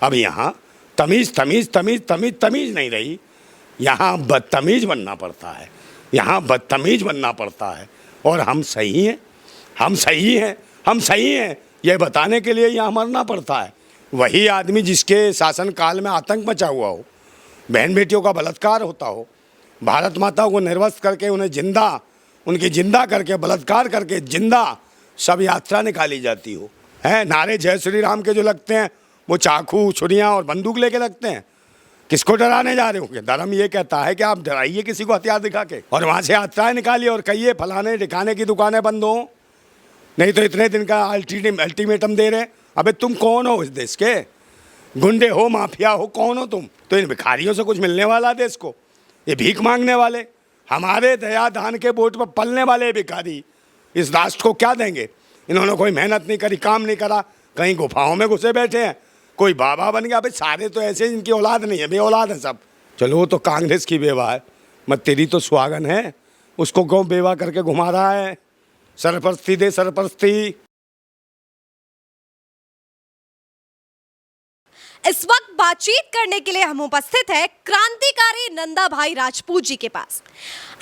अब यहाँ तमीज़ तमीज़ तमीज़ तमीज़ तमीज़ नहीं रही, यहाँ बदतमीज़ बनना पड़ता है, यहाँ बदतमीज़ बनना पड़ता है। और हम सही हैं, हम सही हैं, हम सही हैं ये बताने के लिए यहाँ मरना पड़ता है। वही आदमी जिसके शासनकाल में आतंक मचा हुआ हो, बहन बेटियों का बलात्कार होता हो, भारत माता को निर्वस्त्र करके उन्हें जिंदा, उनकी जिंदा करके बलात्कार करके जिंदा सब यात्रा निकाली जाती हो, हैं नारे जय श्री राम के जो लगते हैं वो चाकू छुरियाँ और बंदूक लेके लगते हैं। किसको डराने जा रहे हो? धर्म ये कहता है कि आप डराइए किसी को हथियार दिखा के, और वहाँ से यात्राएं निकालिए और कहिए फलाने ठिकाने की दुकानें बंद हो, नहीं तो इतने दिन का अल्टीमेटम दे रहे। अबे तुम कौन हो? इस देश के गुंडे हो, माफिया हो, कौन हो तुम? तो इन भिखारियों से कुछ मिलने वाला देश को? ये भीख मांगने वाले, हमारे दया दान के बोझ पर पलने वाले भिखारी इस राष्ट्र को क्या देंगे? इन्होंने कोई मेहनत नहीं करी, काम नहीं करा, कहीं गुफाओं में घुसे बैठे हैं, कोई बाबा बन गया। भाई सारे तो ऐसे जिनकी औलाद नहीं है, बे औलाद है सब। चलो वो तो कांग्रेस की बेवा है, मत तेरी तो सुहागन है, उसको क्यों बेवा करके घुमा रहा है? सरपरस्ती दे सरपरस्ती। इस वक्त बातचीत करने के लिए हम उपस्थित हैं क्रांतिकारी नंदा भाई राजपूत जी के पास।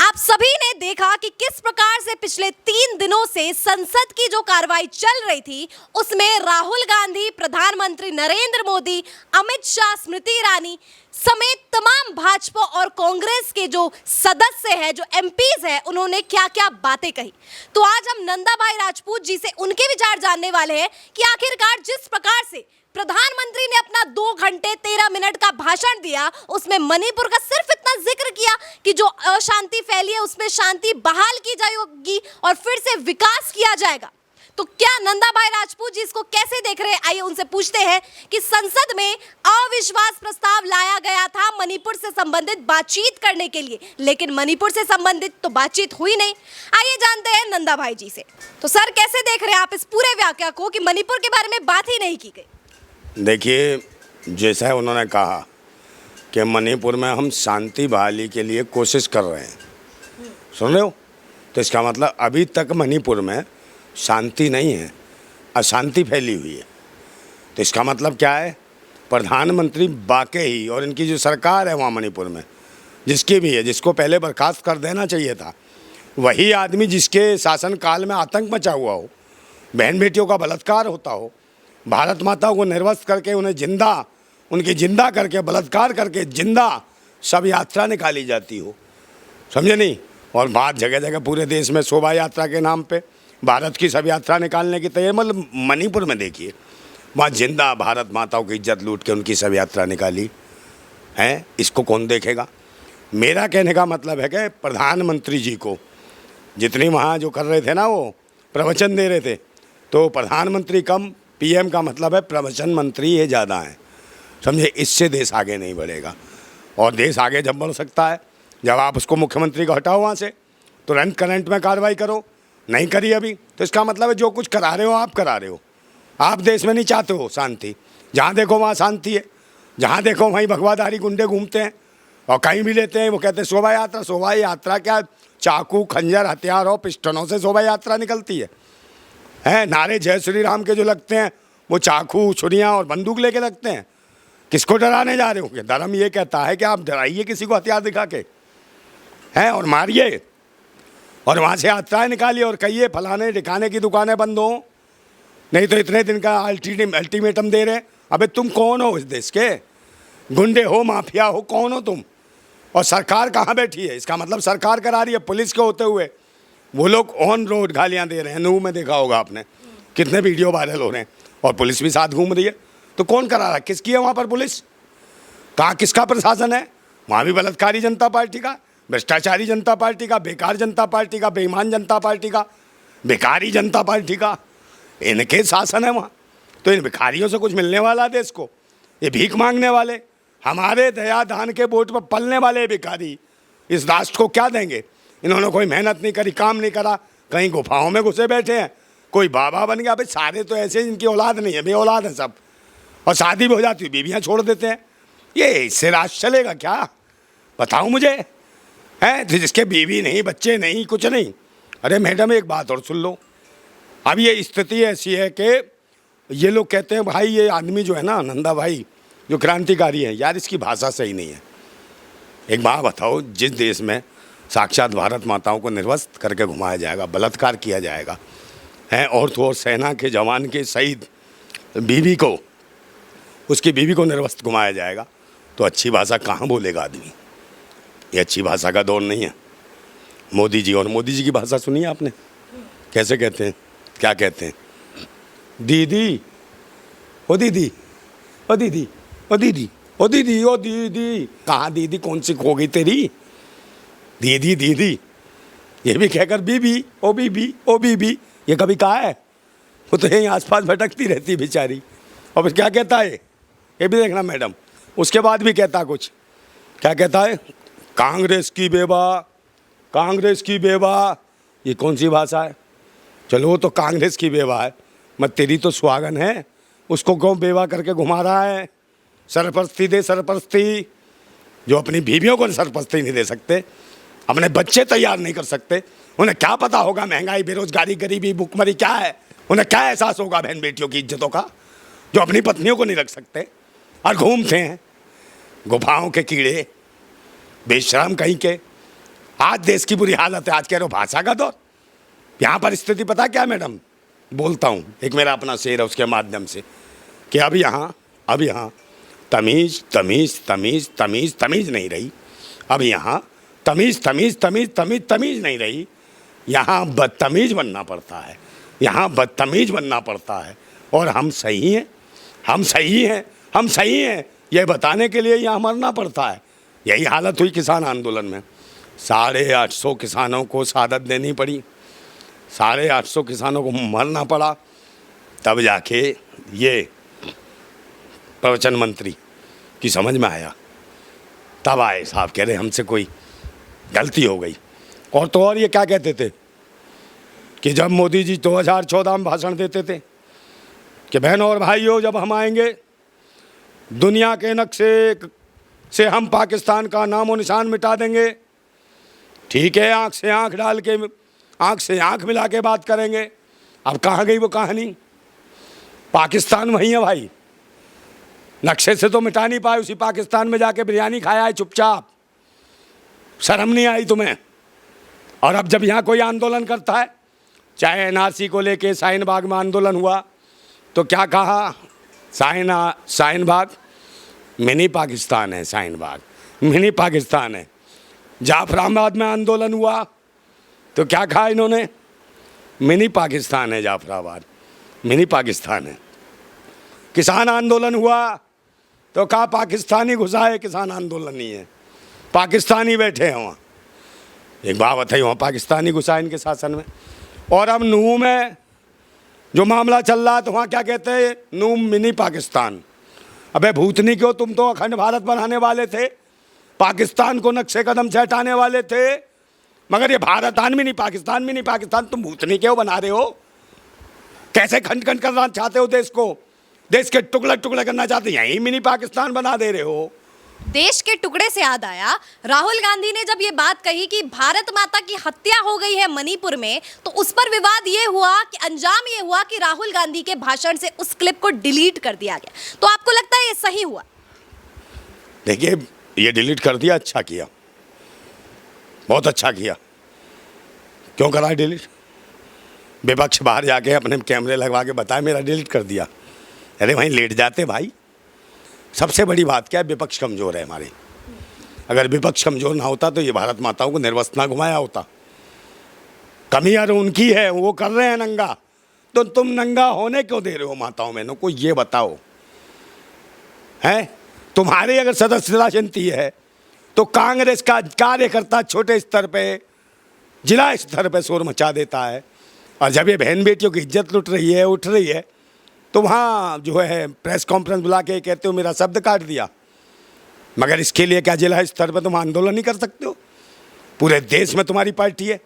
आप सभी ने देखा कि किस प्रकार से पिछले 3 दिनों से संसद की जो कार्रवाई चल रही थी उसमें राहुल गांधी, प्रधानमंत्री नरेंद्र मोदी, अमित शाह, स्मृति ईरानी समेत तमाम भाजपा और कांग्रेस के जो सदस्य हैं, जो एमपीज हैं, उन्होंने क्या क्या बातें कही। तो आज हम नंदा भाई राजपूत जी से उनके विचार जानने वाले हैं कि आखिरकार जिस प्रकार से प्रधानमंत्री ने अपना 2 घंटे 13 मिनट का भाषण दिया, उसमें मणिपुर का सिर्फ इतना जिक्र किया कि जो अशांति फैली है उसमें शांति बहाल की जाएगी और फिर से विकास किया जाएगा। तो क्या नंदा भाई राजपूत जी इसको कैसे देख रहे हैं? आइए उनसे पूछते हैं कि संसद में अविश्वास प्रस्ताव लाया गया था मणिपुर से संबंधित बातचीत करने के लिए, लेकिन मणिपुर से संबंधित तो बातचीत हुई नहीं। आइए जानते हैं नंदा भाई जी से। तो सर कैसे देख रहे हैं आप इस पूरे वाकया को कि मणिपुर के बारे में बात ही नहीं की गई? देखिए, जैसा उन्होंने कहा कि मणिपुर में हम शांति बहाली के लिए कोशिश कर रहे हैं, सुन रहे हो? तो इसका मतलब अभी तक मणिपुर में शांति नहीं है, अशांति फैली हुई है। तो इसका मतलब क्या है? प्रधानमंत्री वाकई और इनकी जो सरकार है वहाँ मणिपुर में, जिसकी भी है, जिसको पहले बर्खास्त कर देना चाहिए था, वही आदमी जिसके शासनकाल में आतंक मचा हुआ हो, बहन बेटियों का बलात्कार होता हो, भारत माता को निर्वस्त्र करके उन्हें जिंदा, उनकी जिंदा करके बलात्कार करके जिंदा सब यात्रा निकाली जाती हो, समझे नहीं? और बात जगह जगह पूरे देश में शोभा यात्रा के नाम पे भारत की सब यात्रा निकालने की तैयारी। मतलब मणिपुर में देखिए, वहाँ जिंदा भारत माताओं की इज्जत लूट के उनकी सब यात्रा निकाली है। इसको कौन देखेगा? मेरा कहने का मतलब है कि प्रधानमंत्री जी को जितनी वहाँ जो कर रहे थे ना, वो प्रवचन दे रहे थे, तो प्रधानमंत्री कम, पीएम का मतलब है प्रवचन मंत्री ये ज़्यादा हैं, समझे? इससे देश आगे नहीं बढ़ेगा। और देश आगे जब बढ़ सकता है जब आप उसको मुख्यमंत्री को हटाओ वहाँ से, तुरंत करंट में कार्रवाई करो। नहीं करी अभी, तो इसका मतलब है जो कुछ करा रहे हो आप करा रहे हो। आप देश में नहीं चाहते हो शांति, जहाँ देखो वहाँ शांति है, जहाँ देखो वहीं भगवाधारी गुंडे घूमते हैं और कहीं भी लेते हैं। वो कहते हैं शोभा यात्रा। शोभा यात्रा क्या? चाकू खंजर हथियार और पिस्टनों से शोभा यात्रा निकलती है, हैं नारे जय श्री राम के जो लगते हैं वो चाकू छुरियाँ और बंदूक लेके लगते हैं। किसको डराने जा रहे हो? धर्म ये कहता है कि आप डराइए किसी को हथियार दिखा के, हैं और मारिए, और वहाँ से यात्राएं निकालिए और कहिए फलाने ठिकाने की दुकानें बंद हो, नहीं तो इतने दिन का अल्टीमेटम दे रहे। अबे तुम कौन हो? इस देश के गुंडे हो, माफिया हो, कौन हो तुम? और सरकार कहाँ बैठी है? इसका मतलब सरकार करा रही है। पुलिस के होते हुए वो लोग ऑन रोड गालियाँ दे रहे हैं। नूह में देखा होगा आपने, कितने वीडियो वायरल हो रहे हैं, और पुलिस भी साथ घूम रही है। तो कौन करा रहा है? किसकी है वहाँ पर पुलिस? कहाँ किसका प्रशासन है? वहाँ भी बलात्कारी जनता पार्टी का, भ्रष्टाचारी जनता पार्टी का, बेकार जनता पार्टी का, बेईमान जनता पार्टी का, बेकारी जनता पार्टी का, इनके शासन है वहाँ। तो इन भिखारियों से कुछ मिलने वाला देश को? ये भीख मांगने वाले, हमारे दया दान के बोझ पर पलने वाले भिखारी इस राष्ट्र को क्या देंगे? इन्होंने कोई मेहनत नहीं करी, काम नहीं करा, कहीं गुफाओं में घुसे बैठे हैं, कोई बाबा बन गया। भाई सारे तो ऐसे जिनकी औलाद नहीं है, बे औलाद है सब, और शादी भी हो जाती है बीवियाँ छोड़ देते हैं। ये इससे राष्ट्र चलेगा क्या? बताओ मुझे, हैं जिसके बीवी नहीं, बच्चे नहीं, कुछ नहीं। अरे मैडम एक बात और सुन लो, अब ये स्थिति ऐसी है कि ये लोग कहते हैं भाई ये आदमी जो है ना नंदा भाई, जो क्रांतिकारी हैं, यार इसकी भाषा सही नहीं है। एक बात बताओ, जिस देश में साक्षात भारत माताओं को निर्वस्त्र करके घुमाया जाएगा, बलात्कार किया जाएगा, हैं, और तो और सेना के जवान के शहीद बीवी को, उसकी बीवी को निर्वस्त्र घुमाया जाएगा, तो अच्छी भाषा कहाँ बोलेगा आदमी? ये अच्छी भाषा का दौर नहीं है। मोदी जी, और मोदी जी की भाषा सुनी है आपने? कैसे कहते हैं, क्या कहते हैं? दीदी, ओ दीदी, ओ दीदी, ओ दीदी, ओ दीदी, ओ दीदी। कहाँ दीदी, कौन सी खो गई तेरी? दीदी दीदी, ये भी कहकर बीबी, ओ बीबी, ओ बीबी। ये कभी कहा है? वो तो यहीं आसपास भटकती रहती है बेचारी। और फिर क्या कहता है, ये भी देखना मैडम, उसके बाद भी कहता कुछ, क्या कहता है? कांग्रेस की बेवा, कांग्रेस की बेवा। ये कौन सी भाषा है? चलो वो तो कांग्रेस की बेवा है, मत तेरी तो सुहागन है, उसको क्यों बेवा करके घुमा रहा है? सरपरस्ती दे, सरपरस्ती। जो अपनी बीवियों को सरपरस्ती नहीं दे सकते, अपने बच्चे तैयार नहीं कर सकते, उन्हें क्या पता होगा महंगाई, बेरोजगारी, गरीबी, भुखमरी क्या है? उन्हें क्या एहसास होगा बहन बेटियों की इज्जतों का, जो अपनी पत्नियों को नहीं रख सकते और घूमते हैं गुफाओं के कीड़े, बेशरम कहीं के। आज देश की बुरी हालत है। आज कह रहे हो भाषा का दौर। यहाँ पर स्थिति पता क्या मैडम? बोलता हूँ, एक मेरा अपना शेर है, उसके माध्यम से, कि अब यहाँ तमीज़ तमीज़ तमीज़ तमीज़ तमीज़ नहीं रही। अब यहाँ तमीज़ तमीज़ तमीज़ तमीज़ तमीज़ नहीं रही। यहाँ बदतमीज़ बनना पड़ता है, यहाँ बदतमीज़ बनना पड़ता है। और हम सही हैं, हम सही हैं, हम सही हैं, ये बताने के लिए यहाँ मरना पड़ता है। यही हालत हुई किसान आंदोलन में। 850 किसानों को शहादत देनी पड़ी, 850 किसानों को मरना पड़ा, तब जाके ये प्रवचन मंत्री की समझ में आया। तब आए साहब, कह रहे हमसे कोई गलती हो गई। और तो और ये क्या कहते थे कि जब मोदी जी 2014 में भाषण देते थे कि बहनों और भाइयों, जब हम आएंगे दुनिया के नक्शे से हम पाकिस्तान का नामो निशान मिटा देंगे। ठीक है, आँख से आँख डाल के, आँख से आँख मिला के बात करेंगे। अब कहाँ गई वो कहानी? पाकिस्तान वही है भाई, नक्शे से तो मिटा नहीं पाए। उसी पाकिस्तान में जाके बिरयानी खाया है चुपचाप। शर्म नहीं आई तुम्हें? और अब जब यहाँ कोई आंदोलन करता है, चाहे एनआरसी को लेके शाहीन बाग में आंदोलन हुआ, तो क्या कहा? शाहीन बाग मिनी पाकिस्तान है, शाहीन बाग मिनी पाकिस्तान है। जाफराबाद में आंदोलन हुआ तो क्या कहा इन्होंने? मिनी पाकिस्तान है जाफराबाद, मिनी पाकिस्तान है। किसान आंदोलन हुआ तो कहा पाकिस्तानी घुसा है, किसान आंदोलन नहीं है, पाकिस्तानी बैठे हैं वहाँ। एक बात बताइए, वहाँ पाकिस्तानी घुसा इनके शासन में। और अब नूह में जो मामला चल रहा है, तो वहाँ क्या कहते हैं? नूह मिनी पाकिस्तान। अबे भूतनी क्यों, तुम तो अखंड भारत बनाने वाले थे, पाकिस्तान को नक्शे कदम से हटाने वाले थे, मगर ये भारतान मिनी पाकिस्तान, मिनी पाकिस्तान तुम भूतनी क्यों बना रहे हो? कैसे खंड खंड करना चाहते हो देश को? देश के टुकड़े टुकड़े करना चाहते, यही मिनी पाकिस्तान बना दे रहे हो। देश के टुकड़े से याद आया, राहुल गांधी ने जब ये बात कही कि भारत माता की हत्या हो गई है मणिपुर में, तो उस पर विवाद ये हुआ कि अंजाम ये हुआ कि राहुल गांधी के भाषण से उस क्लिप को डिलीट कर दिया गया। तो आपको लगता है ये सही हुआ? देखिए, ये डिलीट कर दिया, अच्छा किया, बहुत अच्छा किया। क्यों करा डिलीट? विपक्ष बाहर जाके अपने कैमरे लगवा के बताए मेरा डिलीट कर दिया। अरे वहीं लेट जाते भाई। सबसे बड़ी बात क्या है? विपक्ष कमज़ोर है हमारे। अगर विपक्ष कमज़ोर ना होता तो ये भारत माताओं को निर्वस्त्र ना घुमाया होता। कमी यार उनकी है, वो कर रहे हैं नंगा, तो तुम नंगा होने क्यों दे रहे हो माताओं बहनों को? ये बताओ। हैं, तुम्हारी अगर सदस्यता जनती है तो कांग्रेस का कार्यकर्ता छोटे स्तर पे, जिला स्तर पे शोर मचा देता है। और जब ये बहन बेटियों की इज्जत लुट रही है, उठ रही है, तो वहाँ जो है प्रेस कॉन्फ्रेंस बुला के कहते हो मेरा शब्द काट दिया। मगर इसके लिए क्या जिला स्तर पर तुम आंदोलन नहीं कर सकते हो? पूरे देश में तुम्हारी पार्टी है,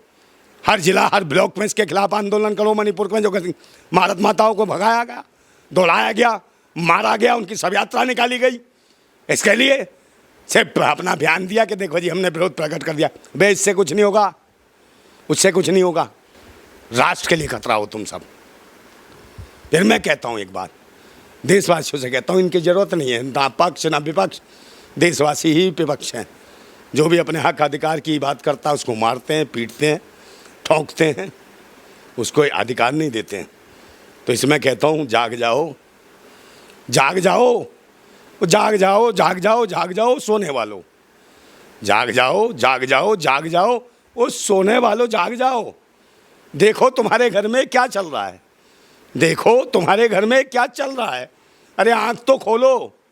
हर जिला हर ब्लॉक में इसके खिलाफ आंदोलन करो। मणिपुर में जो भारत माताओं को भगाया गया, दौड़ाया गया, मारा गया, उनकी शव यात्रा निकाली गई, इसके लिए सिर्फ अपना बयान दिया कि देखो जी हमने विरोध प्रकट कर दिया। बे इससे कुछ नहीं होगा, उससे कुछ नहीं होगा। राष्ट्र के लिए खतरा हो तुम सब। फिर मैं कहता हूँ एक बात, देशवासियों से कहता हूँ, इनकी ज़रूरत नहीं है, ना पक्ष ना विपक्ष, देशवासी ही विपक्ष हैं। जो भी अपने हक अधिकार की बात करता है उसको मारते हैं, पीटते हैं, ठोकते हैं, उसको अधिकार नहीं देते हैं। तो इसमें कहता हूँ, जाग जाओ, जाग जाओ, जाग जाओ, जाग जाओ, जाग जाओ सोने वालों, जाग जाओ, जाग जाओ, जाग जाओ, उस सोने वालों जाग जाओ। देखो तुम्हारे घर में क्या चल रहा है, देखो तुम्हारे घर में क्या चल रहा है। अरे आँख तो खोलो।